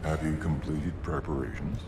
Have you completed preparations?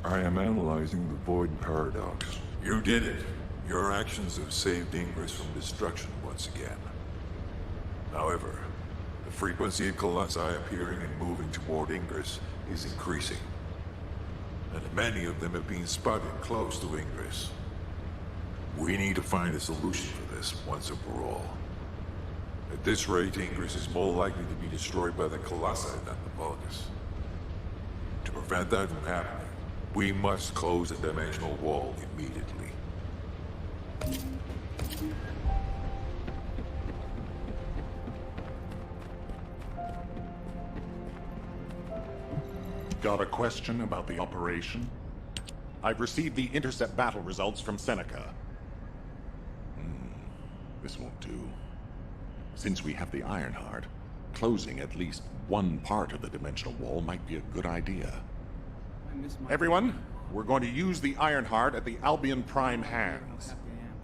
I am analyzing the void paradox. You did it. Your actions have saved Ingress from destruction once again. However, the frequency of colossi appearing and moving toward Ingress is increasing. And many of them have been spotted close to Ingress. We need to find a solution for this once and for all. At this rate, Ingress is more likely to be destroyed by the colossi than the Vulgus. To prevent that from happening, we must close the dimensional wall immediately. Got a question about the operation? I've received the intercept battle results from Seneca. This won't do. Since we have the Ironheart, closing at least one part of the dimensional wall might be a good idea. Everyone, we're going to use the Ironheart at the Albion Prime hands.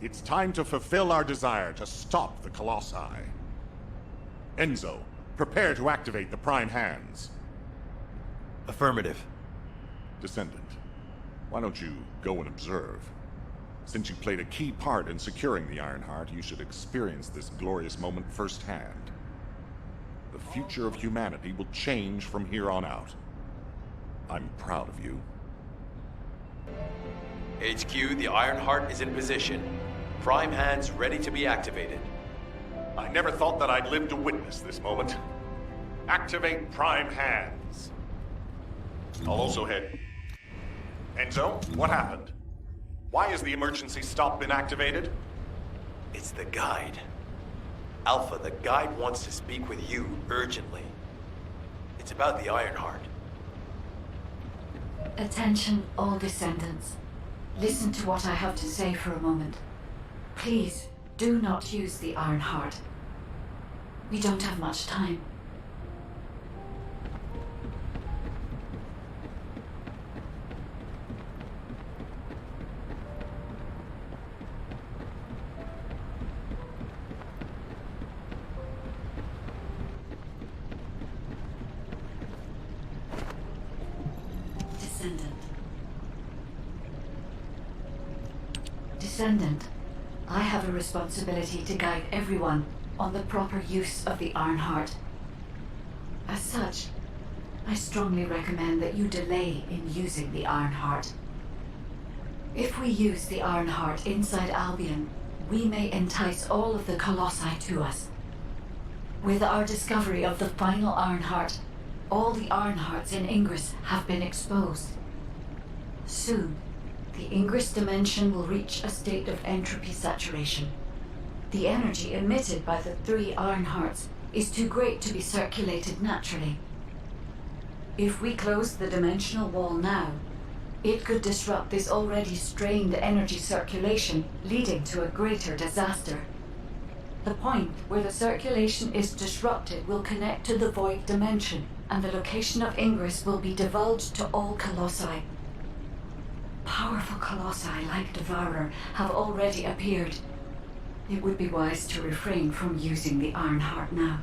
It's time to fulfill our desire to stop the Colossi. Enzo, prepare to activate the Prime hands. Affirmative. Descendant, why don't you go and observe? Since you played a key part in securing the Ironheart, you should experience this glorious moment firsthand. The future of humanity will change from here on out. I'm proud of you. HQ, the Ironheart is in position. Prime hands ready to be activated. I never thought that I'd live to witness this moment. Activate Prime hands. I'll also head... Enzo, what happened? Why has the emergency stop been activated? It's the guide. Alpha, the guide wants to speak with you urgently. It's about the Ironheart. Attention, all descendants. Listen to what I have to say for a moment. Please, do not use the Ironheart. We don't have much time. Descendant, I have a responsibility to guide everyone on the proper use of the Ironheart. As such, I strongly recommend that you delay in using the Ironheart. If we use the Ironheart inside Albion, we may entice all of the Colossi to us. With our discovery of the final Ironheart, all the Ironhearts in Ingress have been exposed. Soon, the Ingress dimension will reach a state of entropy saturation. The energy emitted by the 3 Ironhearts is too great to be circulated naturally. If we close the dimensional wall now, it could disrupt this already strained energy circulation, leading to a greater disaster. The point where the circulation is disrupted will connect to the void dimension, and the location of Ingress will be divulged to all Colossi. Powerful Colossi like Devourer have already appeared. It would be wise to refrain from using the Ironheart now.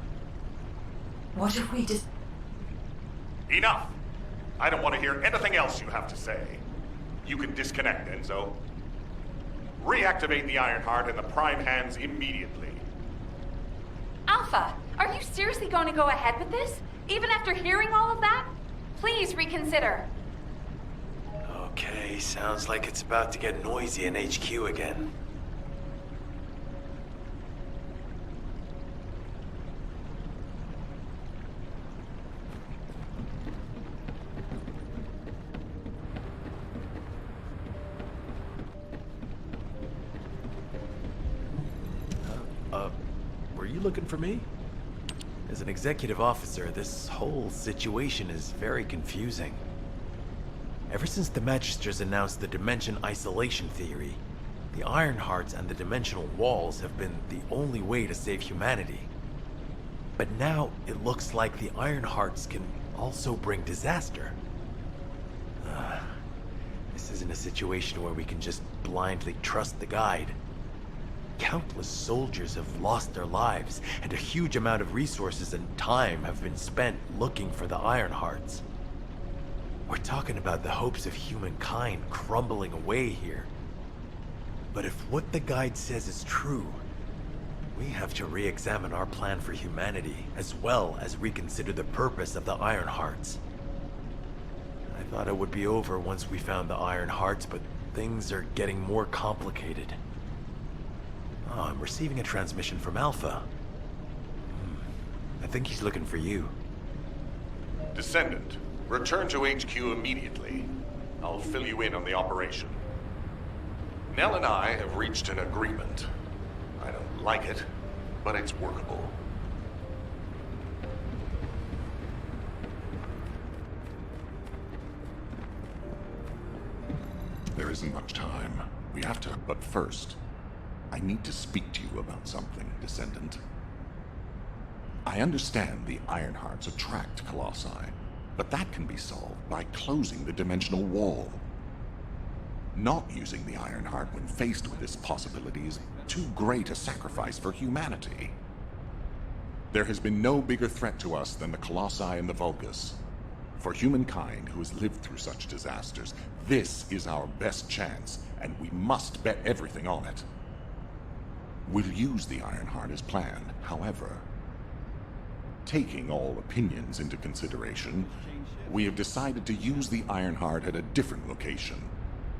What if we Enough! I don't want to hear anything else you have to say. You can disconnect, Enzo. Reactivate the Ironheart in the Prime hands immediately. Alpha, are you seriously going to go ahead with this? Even after hearing all of that? Please reconsider. Okay, sounds like it's about to get noisy in HQ again. Were you looking for me? As an executive officer, this whole situation is very confusing. Ever since the Magisters announced the Dimension Isolation Theory, the Ironhearts and the Dimensional Walls have been the only way to save humanity. But now, it looks like the Ironhearts can also bring disaster. This isn't a situation where we can just blindly trust the guide. Countless soldiers have lost their lives, and a huge amount of resources and time have been spent looking for the Ironhearts. We're talking about the hopes of humankind crumbling away here. But if what the guide says is true, we have to re-examine our plan for humanity, as well as reconsider the purpose of the Iron Hearts. I thought it would be over once we found the Iron Hearts, but things are getting more complicated. Oh, I'm receiving a transmission from Alpha. I think he's looking for you. Descendant, return to HQ immediately. I'll fill you in on the operation. Nell and I have reached an agreement. I don't like it, but it's workable. There isn't much time. We have to, but first, I need to speak to you about something, Descendant. I understand the Ironhearts attract Colossi, but that can be solved by closing the dimensional wall. Not using the Ironheart when faced with this possibility is too great a sacrifice for humanity. There has been no bigger threat to us than the Colossi and the Vulgus. For humankind who has lived through such disasters, this is our best chance, and we must bet everything on it. We'll use the Ironheart as planned, however. Taking all opinions into consideration, we have decided to use the Ironheart at a different location,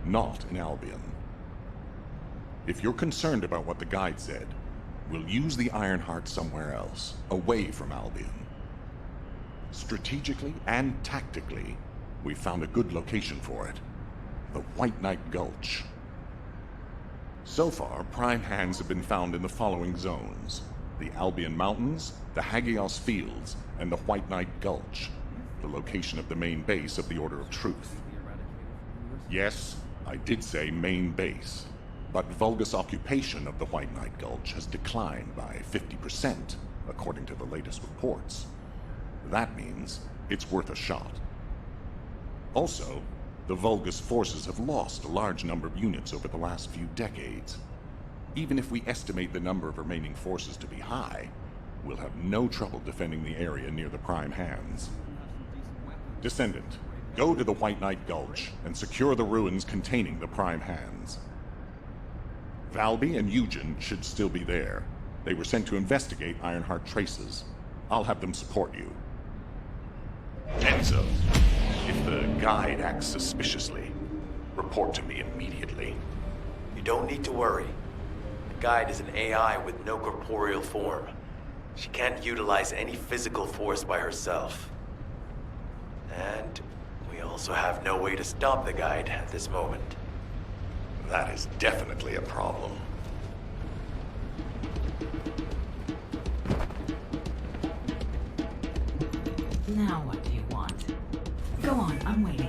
not in Albion. If you're concerned about what the guide said, we'll use the Ironheart somewhere else, away from Albion. Strategically and tactically, we found a good location for it, the White Knight Gulch. So far, prime hands have been found in the following zones: the Albion Mountains, the Hagios Fields, and the White Knight Gulch, the location of the main base of the Order of Truth. Yes, I did say main base, but Vulgus occupation of the White Knight Gulch has declined by 50%, according to the latest reports. That means it's worth a shot. Also, the Vulgus forces have lost a large number of units over the last few decades. Even if we estimate the number of remaining forces to be high, we'll have no trouble defending the area near the prime hands. Descendant, go to the White Knight Gulch and secure the ruins containing the prime hands. Valby and Eugen should still be there. They were sent to investigate Ironheart traces. I'll have them support you. Enzo, if the guide acts suspiciously, report to me immediately. You don't need to worry. The guide is an AI with no corporeal form. She can't utilize any physical force by herself. And we also have no way to stop the guide at this moment. That is definitely a problem. Now what do you want? Go on, I'm waiting.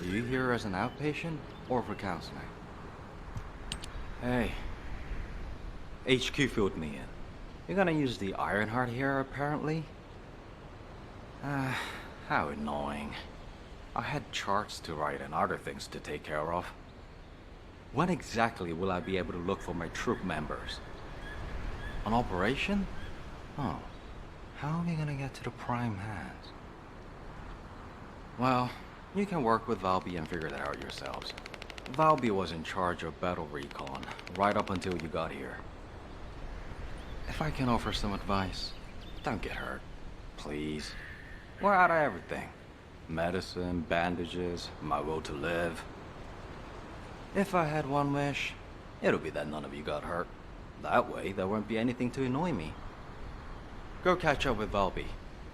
Are you here as an outpatient or for counseling? Hey. HQ filled me in. You're gonna use the Ironheart here, apparently? How annoying. I had charts to write and other things to take care of. When exactly will I be able to look for my troop members? An operation? Oh. How are we gonna get to the prime hands? Well, you can work with Valby and figure that out yourselves. Valby was in charge of battle recon, right up until you got here. If I can offer some advice, don't get hurt. Please. We're out of everything. Medicine, bandages, my will to live. If I had one wish, it'll be that none of you got hurt. That way, there won't be anything to annoy me. Go catch up with Valby.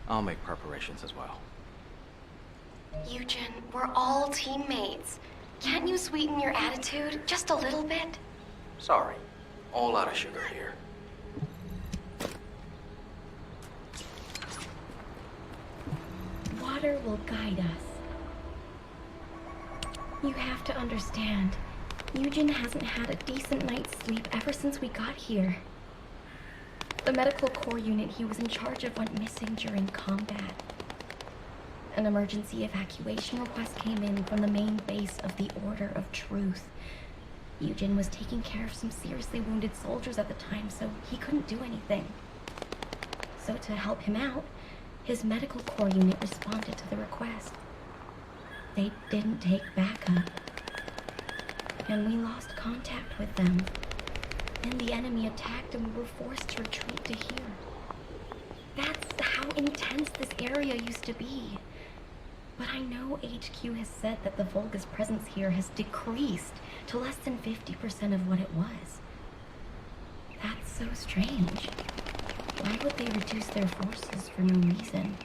I'll make preparations as well. Eugen, we're all teammates. Can't you sweeten your attitude just a little bit? Sorry. All out of sugar here. Water will guide us. You have to understand, Eugen hasn't had a decent night's sleep ever since we got here. The medical corps unit he was in charge of went missing during combat. An emergency evacuation request came in from the main base of the Order of Truth. Eugen was taking care of some seriously wounded soldiers at the time, so he couldn't do anything. So to help him out, his medical corps unit responded to the request. They didn't take backup, and we lost contact with them. Then the enemy attacked and we were forced to retreat to here. That's how intense this area used to be. But I know HQ has said that the Volga's presence here has decreased to less than 50% of what it was. That's so strange. Why would they reduce their forces for no reason?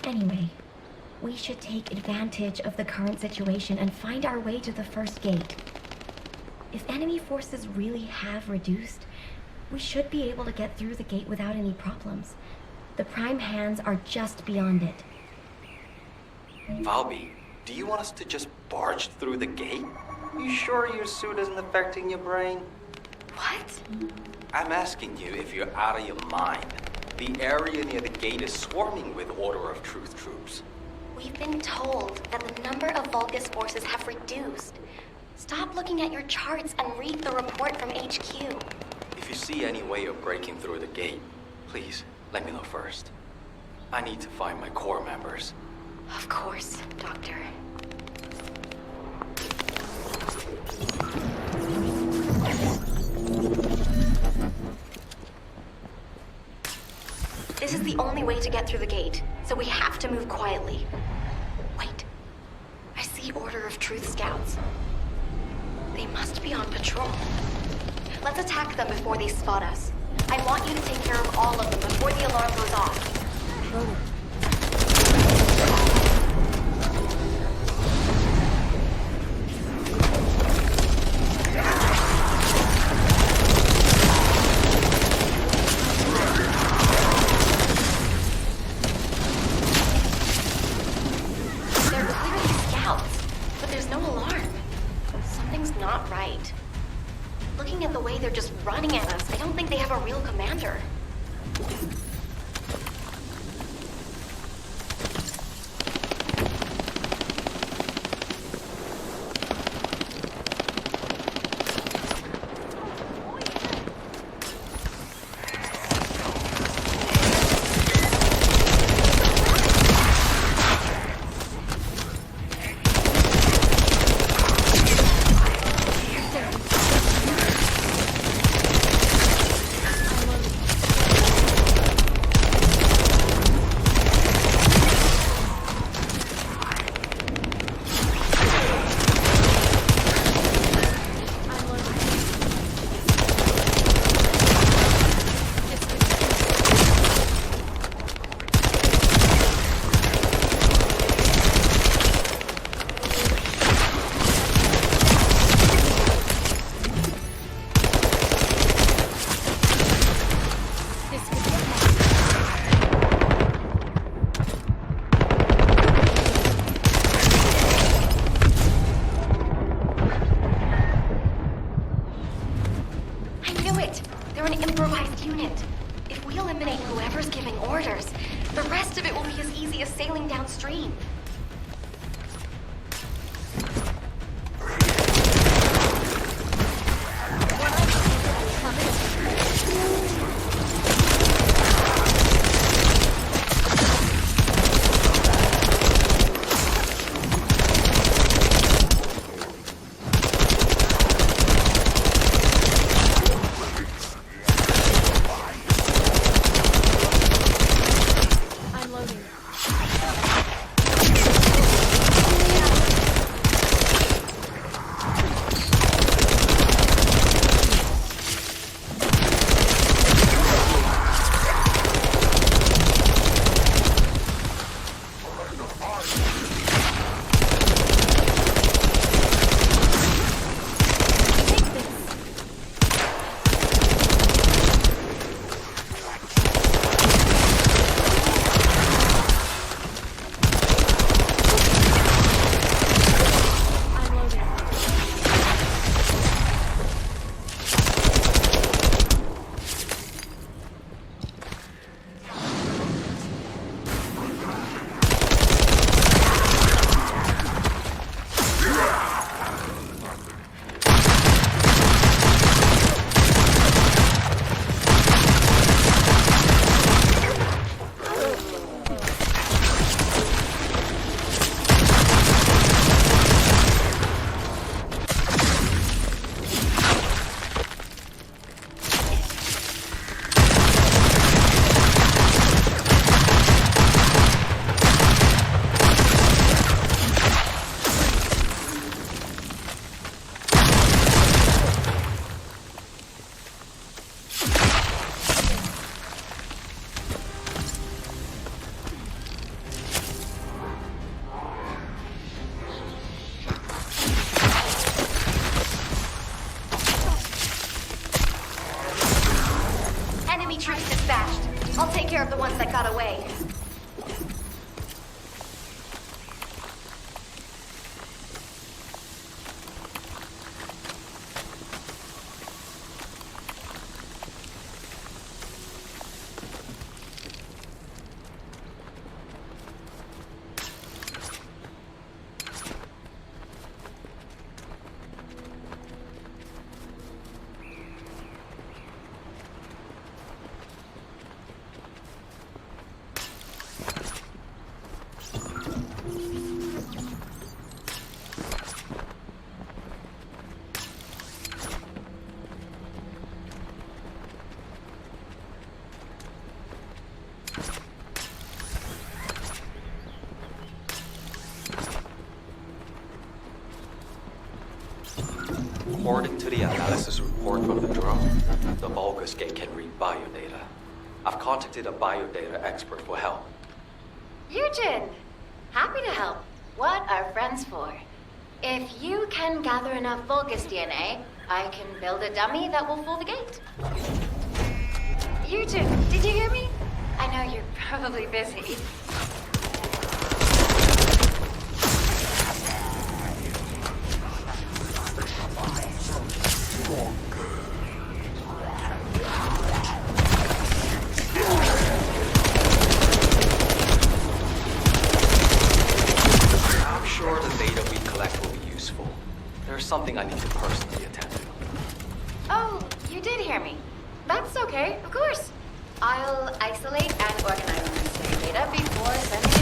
Anyway, we should take advantage of the current situation and find our way to the first gate. If enemy forces really have reduced, we should be able to get through the gate without any problems. The Prime Hands are just beyond it. Valby, do you want us to just barge through the gate? You sure your suit isn't affecting your brain? What? I'm asking you if you're out of your mind. The area near the gate is swarming with Order of Truth troops. We've been told that the number of Vulgus forces have reduced. Stop looking at your charts and read the report from HQ. If you see any way of breaking through the gate, please let me know first. I need to find my corps members. Of course, Doctor. This is the only way to get through the gate, so we have to move quietly. Wait. I see Order of Truth scouts. They must be on patrol. Let's attack them before they spot us. I want you to take care of all of them before the alarm goes off. They're clearly scouts, but there's no alarm. Something's not right. Looking at the way they're just running at us, I don't think they have a real commander. Downstream. Enemy troops dispatched. I'll take care of the ones that got away. According to the analysis report from the drone, the Vulgus gate can read biodata. I've contacted a biodata expert for help. Yujin! Happy to help. What are friends for? If you can gather enough Vulgus DNA, I can build a dummy that will fool the gate. Yujin, did you hear me? I know you're probably busy. I'm sure the data we collect will be useful. There's something I need to personally attend to. Oh, you did hear me. That's okay, of course. I'll isolate and organize the data before sending it to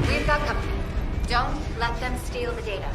you. We've got company. Don't let them steal the data.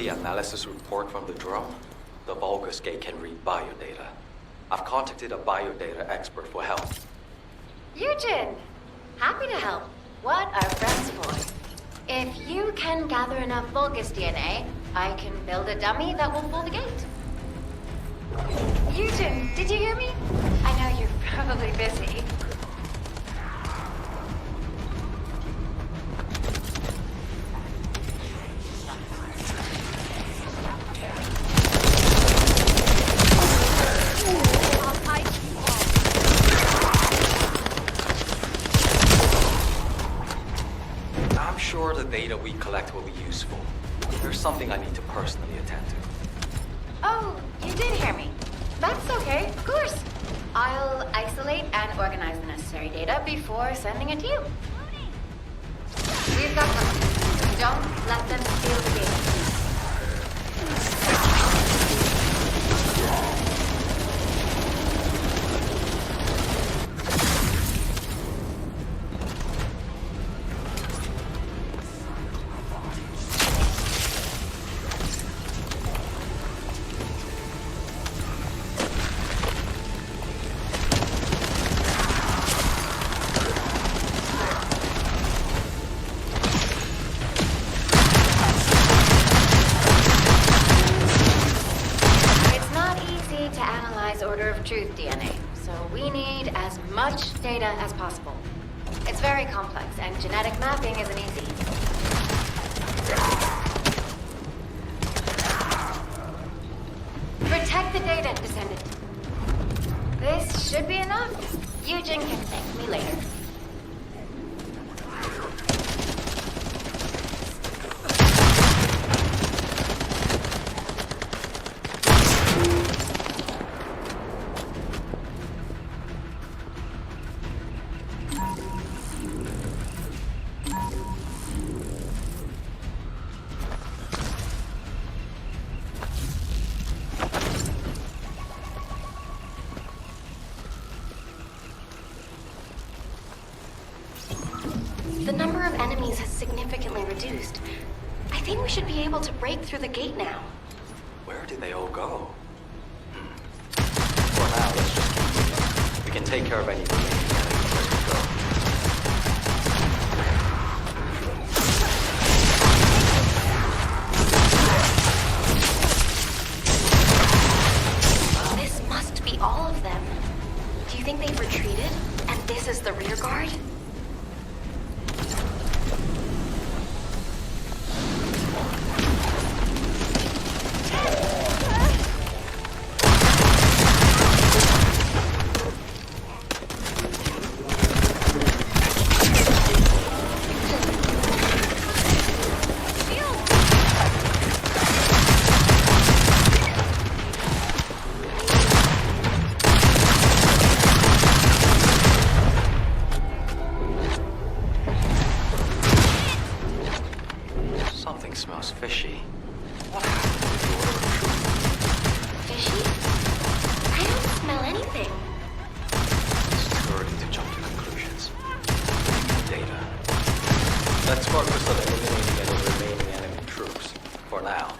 the analysis report from the drone, the Vulgus Gate can read biodata. I've contacted a biodata expert for help. Eugen! Happy to help. What are friends for? If you can gather enough Vulgus DNA, I can build a dummy that will pull the gate. Eugen, did you hear me? I know you're probably busy. I'm sure the data we collect will be useful. There's something I need to personally attend to. Oh, you did hear me. That's okay, of course. I'll isolate and organize the necessary data before sending it to you. We've got company. Don't let them steal the data. Order of Truth DNA, so we need as much data as possible. It's very complex, and genetic mapping isn't easy. Protect the data, Descendant. This should be enough. Eugen can thank me later. The number of enemies has significantly reduced. I think we should be able to break through the gate now. Where did they all go? For now, let's just keep moving. We can take care of any remaining enemies as we go. This must be all of them. Do you think they've retreated? And this is the rear guard? Something smells fishy. What happened to the Order of Truth? Fishy? I don't smell anything. It's too early to jump to conclusions. Data. Let's focus on eliminating any remaining enemy troops. For now.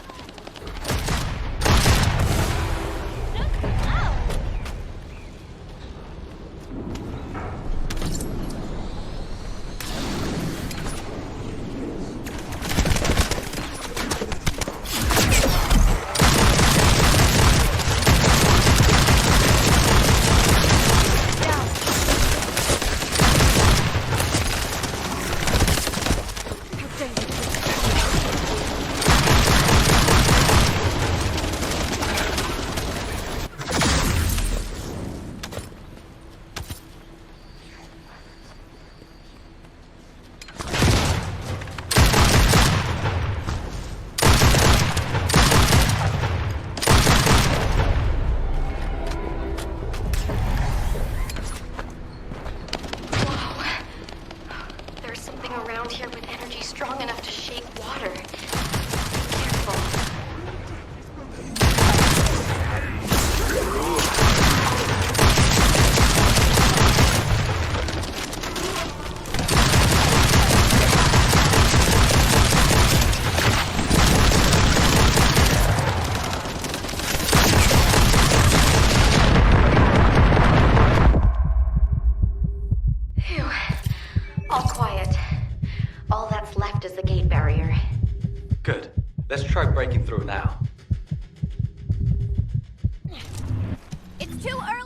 Let's try breaking through now. It's too early.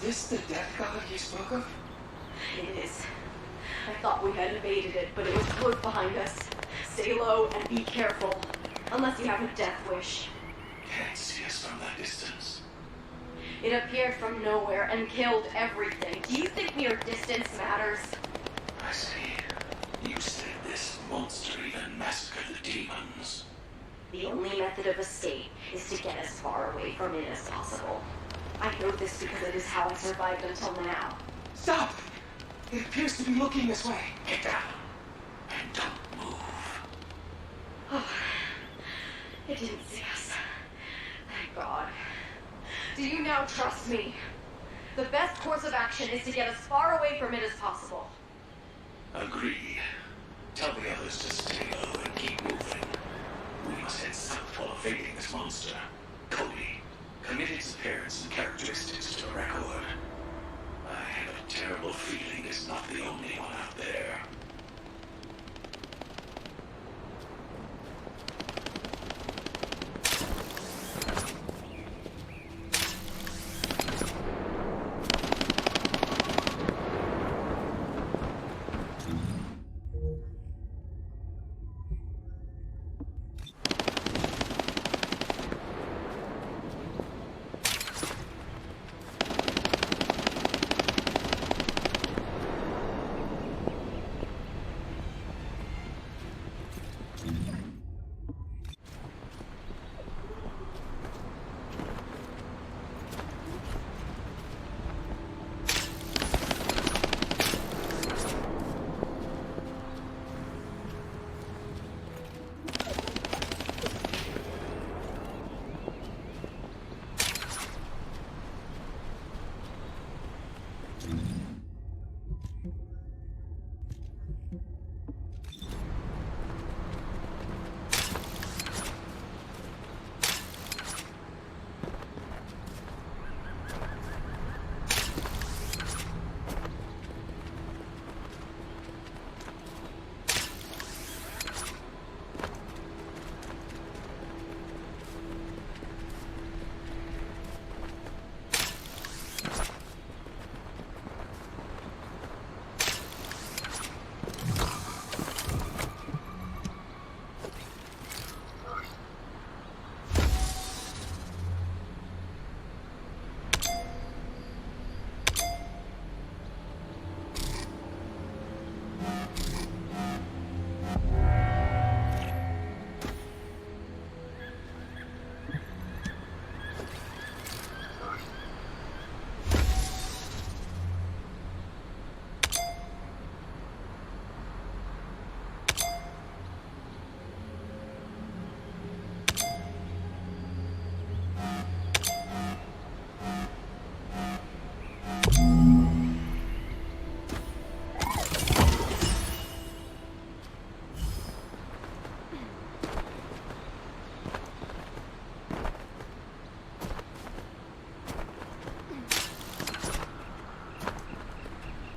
this the death god you spoke of? It is. I thought we had evaded it, but it was close behind us. Stay low and be careful. Unless you have a death wish. Can't see us from that distance. It appeared from nowhere and killed everything. Do you think mere distance matters? I see. You said this monster even massacred the demons. The only method of escape is to get as far away from it as possible. I know this because it is how I survived until now. Stop! It appears to be looking this way. Get down. And don't move. Oh, it didn't see us. Thank God. Do you now trust me? The best course of action is to get as far away from it as possible. Agreed. Tell the others to stay low and keep moving. We must head south while evading this monster. Cody, commit its appearance and characteristics to a record. I have a terrible feeling it's not the only one out there.